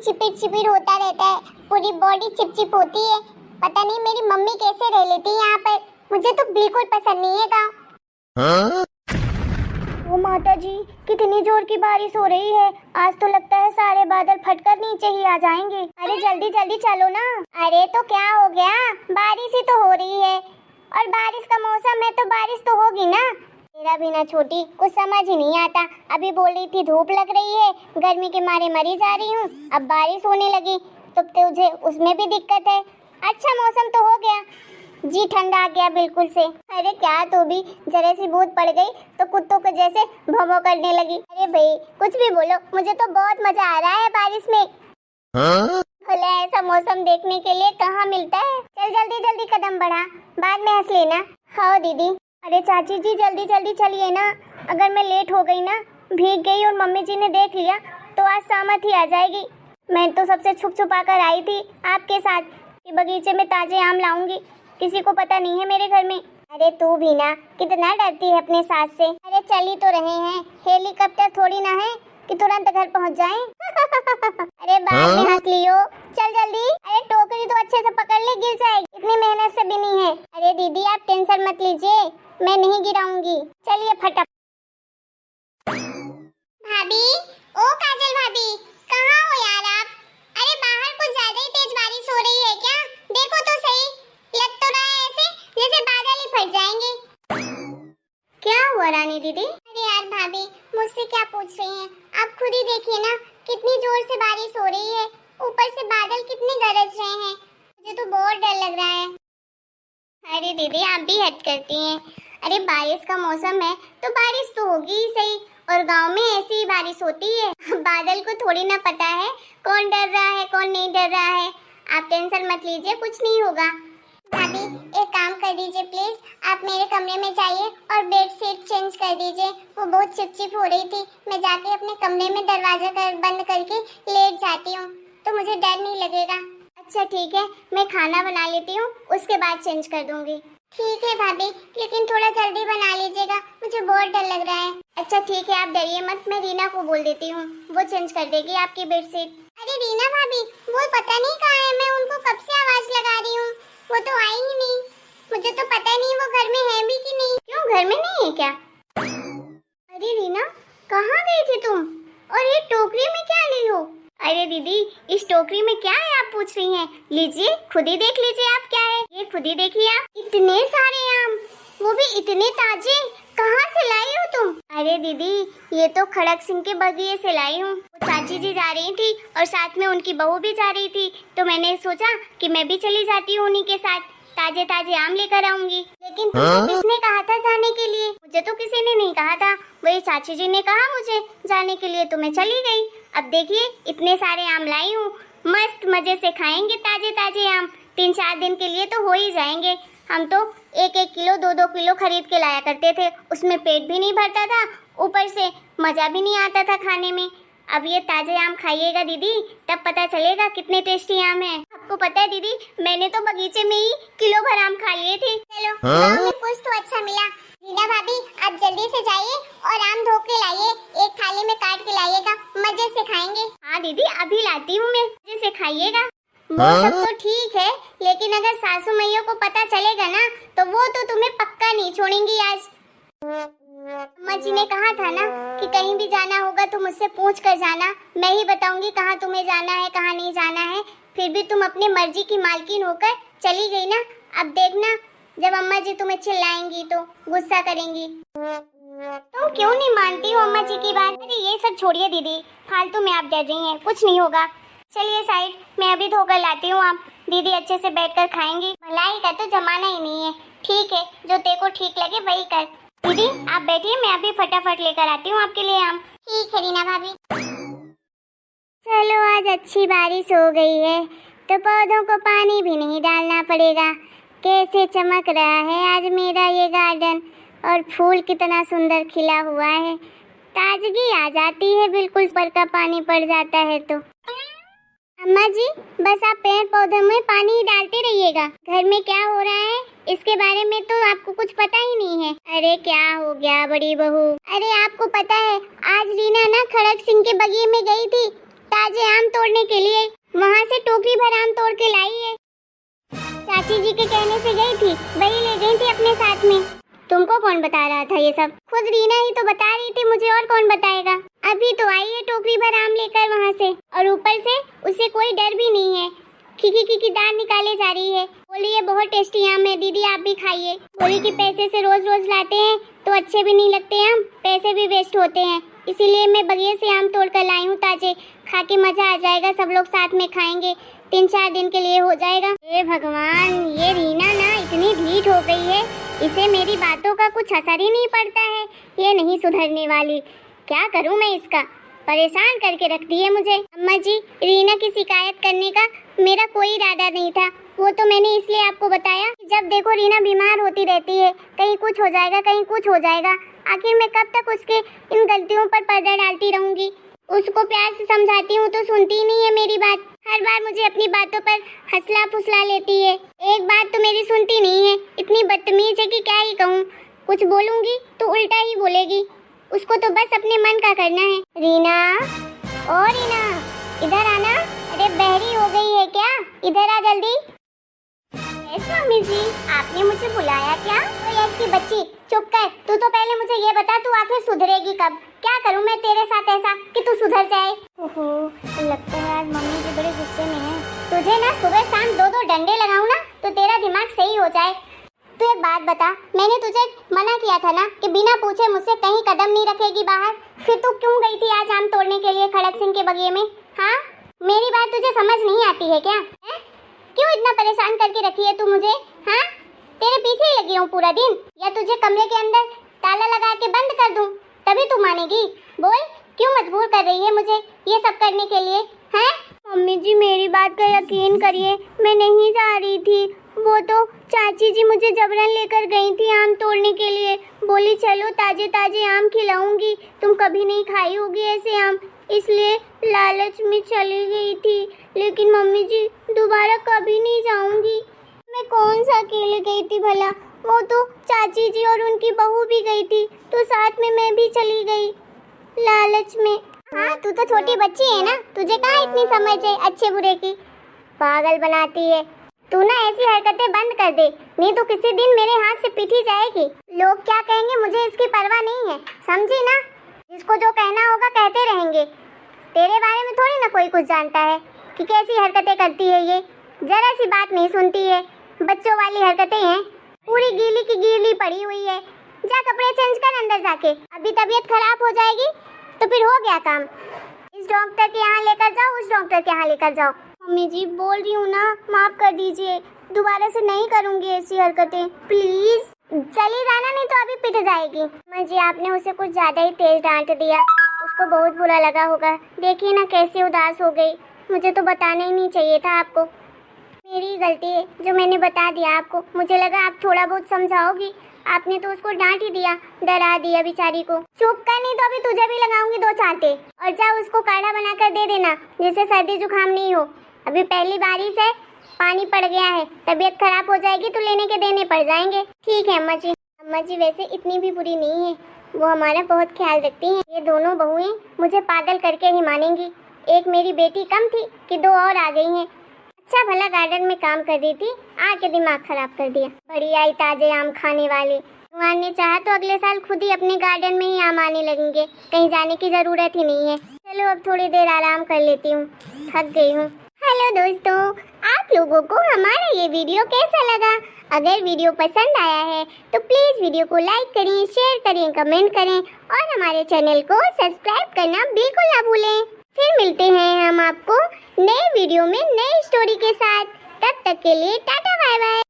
चिपिर होता रहता है, पूरी बॉडी चिपचिप होती है। पता नहीं मेरी मम्मी कैसे रह लेती है यहाँ पर, मुझे तो बिल्कुल पसंद नहीं है गाँव। ओ माता जी, कितनी जोर की बारिश हो रही है। आज तो लगता है सारे बादल फटकर नीचे ही आ जाएंगे। अरे जल्दी जल्दी चलो ना। अरे तो क्या हो गया, बारिश ही तो हो रही है और बारिश का मौसम है तो बारिश तो होगी ना। तेरा भी ना छोटी, कुछ समझ ही नहीं आता। अभी बोल रही थी धूप लग रही है, गर्मी के मारे मरी जा रही हूँ, अब बारिश होने लगी तो तुझे उसमें भी दिक्कत है। अच्छा मौसम तो हो गया, जी ठंडा आ गया बिल्कुल से। अरे क्या तू भी जरा सी बूंद पड़ गई तो कुत्तों को जैसे भौं करने लगी। अरे भाई कुछ भी बोलो, मुझे तो बहुत मजा आ रहा है बारिश में। भला ऐसा मौसम देखने के लिए कहाँ मिलता है। चल जल्दी जल्दी कदम बढ़ा, बाद में हंस लेना। हाँ दीदी। अरे चाची जी जल्दी जल्दी चलिए ना, अगर मैं लेट हो गई ना, भीग गई और मम्मी जी ने देख लिया तो आज सामत ही आ जाएगी। मैं तो सबसे छुप छुपा कर आई थी आपके साथ कि बगीचे में ताजे आम लाऊंगी, किसी को पता नहीं है मेरे घर में। अरे तू भी ना कितना डरती है अपने सास से। अरे चल ही तो रहे हैं, हेलीकॉप्टर थोड़ी ना है कि तुरंत घर पहुंच जाएं। अरे बाद में हंस लियो, चल जल्दी। अरे टोकरी तो अच्छे से पकड़ ले, गिर जाएगी, इतनी मेहनत से भी नहीं है। अरे दीदी आप टेंशन मत लीजिए, मैं नहीं गिराऊंगी। चलिए फटाफट। भाभी, ओ काजल भाभी, कहाँ हो यार आप? अरे बाहर कुछ ज्यादा ही तेज बारिश हो रही है क्या? देखो तो सही, लग तो रहा है ऐसे जैसे बादल ही फट जाएंगे। क्या हुआ रानी दीदी? अरे यार भाभी, मुझसे क्या पूछ रही हैं? आप खुद ही देखिए ना, कितनी जोर से बारिश हो रही है, ऊपर से बादल कितने गरज रहे हैं, मुझे तो बहुत डर लग रहा है। अरे दीदी आप भी हद करती हैं। अरे बारिश का मौसम है तो बारिश तो होगी ही सही, और गांव में ऐसी ही बारिश होती है। बादल को थोड़ी ना पता है कौन डर रहा है कौन नहीं डर रहा है। आप टेंशन मत लीजिए, कुछ नहीं होगा। भाभी एक काम कर दीजिए प्लीज, आप मेरे कमरे में जाइए और बेडशीट चेंज कर दीजिए, वो बहुत चिपचिप हो रही थी। मैं जाके अपने कमरे में दरवाजा बंद करके लेट जाती हूँ तो मुझे डर नहीं लगेगा। अच्छा ठीक है, मैं खाना बना लेती हूँ, उसके बाद चेंज कर दूंगी। ठीक है भाभी, लेकिन थोड़ा जल्दी बना लीजिएगा, मुझे बहुत डर लग रहा है। अच्छा ठीक है, आप डरिए मत, मैं रीना को बोल देती हूँ, वो चेंज कर देगी आपकी बेडशीट। अरे रीना भाभी, वो पता नहीं कहाँ है, मैं उनको कब से आवाज लगा रही हूँ, वो तो आई ही नहीं। मुझे तो पता नहीं वो घर में है भी कि नहीं। क्यों, घर में नहीं है क्या? अरे रीना, कहाँ गई थी तुम? और ये टोकरी में क्या ली हो? अरे दीदी, इस टोकरी में क्या है आप पूछ रही हैं? लीजिए खुद ही देख लीजिए आप क्या है, ये खुद ही देखिए आप। इतने सारे आम, वो भी इतने ताजे, कहाँ से लाई हो तुम? अरे दीदी, ये तो खड़क सिंह के बगीचे से लाई हूँ। चाची जी जा रही थी और साथ में उनकी बहू भी जा रही थी, तो मैंने सोचा कि मैं भी चली जाती हूँ उन्हीं के साथ, ताजे ताजे आम लेकर आऊंगी। लेकिन तुमको किसने कहा था जाने के लिए? मुझे तो किसी ने नहीं कहा था, वही चाची जी ने कहा मुझे जाने के लिए, तो मैं चली गई। अब देखिए इतने सारे आम लाई हूँ, मस्त मजे से खाएंगे ताजे ताजे आम, 3-4 दिन के लिए तो हो ही जाएंगे। हम तो 1-1 किलो 2-2 किलो खरीद के लाया करते थे, उसमें पेट भी नहीं भरता था, ऊपर से मजा भी नहीं आता था खाने में। अब ये ताजे आम खाइएगा दीदी, तब पता चलेगा कितने टेस्टी आम हैं। आपको पता है दीदी, मैंने तो बगीचे में ही किलो भर आम खा लिए थे। चलो हमें कुछ तो अच्छा मिला। रीना भाभी आप जल्दी से जाइए और आम धो के लाइए, एक थाली में काट के लाइएगा, मजे से खाएंगे। हाँ दीदी अभी लाती हूँ मैं, मजे से खाइएगा। वो सब तो ठीक है, लेकिन अगर सासू मैया को पता चलेगा ना तो वो तो तुम्हें पक्का नहीं छोड़ेंगी आज। अम्मा जी ने कहा था ना कि कहीं भी जाना होगा तो मुझसे पूछ कर जाना, मैं ही बताऊंगी कहाँ तुम्हें जाना है कहाँ नहीं जाना है। फिर भी तुम अपने मर्जी की मालकिन होकर चली गई ना, अब देखना जब अम्मा जी तुम्हें चिल्लाएंगी तो गुस्सा करेंगी। तुम क्यों नहीं मानती हो अम्मा जी की बात? अरे ये सब छोड़िए दीदी, फालतू में आप डर रही हैं, कुछ नहीं होगा। चलिए साइड, मैं अभी धोकर लाती हूँ, आप दीदी अच्छे से बैठकर खाएंगी। भलाई का तो जमाना ही नहीं है, ठीक है जो तेरे को ठीक लगे वही कर। दीदी आप बैठिए, मैं अभी फटाफट लेकर आती हूँ आपके लिए आम। ठीक है रीना भाभी। चलो आज अच्छी बारिश हो गई है तो पौधों को पानी भी नहीं डालना पड़ेगा। कैसे चमक रहा है आज मेरा ये गार्डन, और फूल कितना सुंदर खिला हुआ है, ताजगी आ जाती है बिल्कुल, पर का पानी पड़ जाता है तो। अम्मा जी बस आप पेड़ पौधों में पानी ही डालते रहिएगा, घर में क्या हो रहा है इसके बारे में तो आपको कुछ पता ही नहीं है। अरे क्या हो गया बड़ी बहू? अरे आपको पता है आज रीना ना खड़क सिंह के बगीचे में गई थी ताजे आम तोड़ने के लिए वहाँ से टोकरी भर आम तोड़ के लाई है। चाची जी के कहने से गई थी, वही ले गई थी अपने साथ में। तुमको कौन बता रहा था ये सब? खुद रीना ही तो बता रही थी मुझे, और कौन बताएगा। अभी तो आई है टोकरी भर आम लेकर वहाँ से, और ऊपर से उसे कोई डर भी नहीं है। खिकी दांत निकाले जा रही है। बोली ये बहुत टेस्टी आम है दीदी, आप भी खाइए। बोली कि पैसे से रोज रोज लाते हैं तो अच्छे भी नहीं लगते आम, पैसे भी वेस्ट होते हैं, इसीलिए मैं बगीचे से आम तोड़ कर लाई हूँ ताजे। खा के मजा आ जाएगा, सब लोग साथ में खाएंगे, 3-4 दिन के लिए हो जाएगा। हे भगवान, ये रीना ना इतनी ढीठ हो गई है, इसे मेरी बातों का कुछ असर ही नहीं पड़ता है। ये नहीं सुधरने वाली, क्या करूँ मैं इसका, परेशान करके रखती है मुझे। अम्मा जी, रीना की शिकायत करने का मेरा कोई इरादा नहीं था, वो तो मैंने इसलिए आपको बताया। जब देखो रीना बीमार होती रहती है, कहीं कुछ हो जाएगा कहीं कुछ हो जाएगा, आखिर मैं कब तक उसके इन गलतियों पर पर्दा डालती रहूंगी। उसको प्यार से समझाती हूँ तो सुनती ही नहीं है मेरी बात, हर बार मुझे अपनी बातों पर हंसला फुसला लेती है। एक बात तो मेरी सुनती नहीं है, इतनी बदतमीज है कि क्या ही कहूँ। कुछ बोलूंगी तो उल्टा ही बोलेगी, उसको तो बस अपने मन का करना है। रीना, ओ रीना, इधर आना। अरे बहरी हो गई है क्या? इधर आ जल्दी। यस मम्मी जी, आपने मुझे बुलाया क्या? तो यस की बच्ची, चुप कर। तू तो पहले मुझे ये बता, तू आखिर सुधरेगी कब? क्या करूं मैं तेरे साथ ऐसा कि तू सुधर जाए? ओहो, लगता है आज मम्मी जी बड़े गुस्से में हैं। तुझे ना सुबह शाम 2-2 डंडे लगाऊं ना तो तेरा दिमाग सही हो जाए। तू एक बात बता, मैंने तुझे मना किया था ना कि बिना पूछे मुझसे कहीं कदम नहीं रखेगी बाहर, फिर तू क्यों गई थी आज आम तोड़ने के लिए खड़क सिंह के बगिए में? हाँ, मेरी बात तुझे समझ नहीं आती है क्या? है? क्यों इतना परेशान करके रखी है तू मुझे? हाँ, तेरे पीछे ही लगी हूँ पूरा दिन, या तुझे कमरे के अंदर ताला लगा के बंद कर दूँ तभी तू मानेगी? बोल, क्यों मजबूर कर रही है मुझे ये सब करने के लिए? हैं? मम्मी जी, मेरी बात का यकीन करिए, मैं नहीं जा रही थी, वो तो चाची जी मुझे जबरन लेकर गई थी आम तोड़ने के लिए। बोली चलो ताजे ताजे आम खिलाऊंगी, तुम कभी नहीं खाई होगी ऐसे आम, इसलिए लालच में चली गई थी। लेकिन मम्मी जी, दोबारा कभी नहीं जाऊंगी। मैं कौन सा अकेले गई थी भला, वो तो चाची जी और उनकी बहू भी गई थी, तो साथ में मैं भी चली गई लालच में। हाँ, तू तो छोटी बच्ची है ना, तुझे कहाँ इतनी समझ है अच्छे बुरे की? पागल बनाती है तू ना, ऐसी हरकतें बंद कर दे, नहीं तो किसी दिन मेरे हाथ से पीटी जाएगी। लोग क्या कहेंगे मुझे इसकी परवाह नहीं है, समझी ना? जिसको जो कहना होगा कहते रहेंगे। तेरे बारे में थोड़ी ना कोई कुछ जानता है कि कैसी हरकतें करती है ये, जरा सी बात नहीं सुनती है, बच्चों वाली हरकतें हैं, पूरी गीली की गीली पड़ी हुई है। जा कपड़े चेंज कर अंदर जाके, अभी तबीयत खराब हो जाएगी तो फिर हो गया काम। इस डॉक्टर के यहाँ लेकर जाओ, उस डॉक्टर के यहाँ लेकर जाओ। मम्मी जी, बोल रही हूँ ना, माफ कर दीजिए, दोबारा से नहीं करूँगी ऐसी हरकतें, प्लीज। चली जाना, नहीं तो अभी पिट जाएगी। मम्मी जी, आपने उसे कुछ ज्यादा ही तेज डांट दिया, उसको बहुत बुरा लगा होगा। देखिए ना कैसी उदास हो गई, मुझे तो बताना ही नहीं चाहिए था आपको। मेरी गलती है जो मैंने बता दिया आपको, मुझे लगा आप थोड़ा बहुत समझाओगी, आपने तो उसको डांट ही दिया, डरा दिया बेचारी को। चुप कर, नहीं तो अभी तुझे भी लगाऊंगी 2 चांटे। और जा उसको काढ़ा बनाकर दे देना, जिससे सर्दी जुकाम नहीं हो। अभी पहली बारिश है, पानी पड़ गया है, तबीयत खराब हो जाएगी तो लेने के देने पड़ जाएंगे। ठीक है अम्मा जी। अम्मा जी वैसे इतनी भी बुरी नहीं है, वो हमारा बहुत ख्याल रखती हैं। ये दोनों बहुएं मुझे पागल करके ही मानेंगी, एक मेरी बेटी कम थी कि 2 और आ गई हैं। अच्छा भला गार्डन में काम कर रही थी, आके दिमाग खराब कर दिया। बड़ी आई ताजे आम खाने वाली। भगवान ने चाहा तो अगले साल खुद ही अपने गार्डन में ही आम आने लगेंगे, कहीं जाने की जरूरत ही नहीं है। चलो अब थोड़ी देर आराम कर लेती हूँ, थक गई हूँ। हेलो दोस्तों, आप लोगों को हमारा ये वीडियो कैसा लगा? अगर वीडियो पसंद आया है तो प्लीज वीडियो को लाइक करें, शेयर करें, कमेंट करें और हमारे चैनल को सब्सक्राइब करना बिल्कुल ना भूलें। फिर मिलते हैं हम आपको नए वीडियो में नई स्टोरी के साथ, तब तक के लिए टाटा बाय बाय।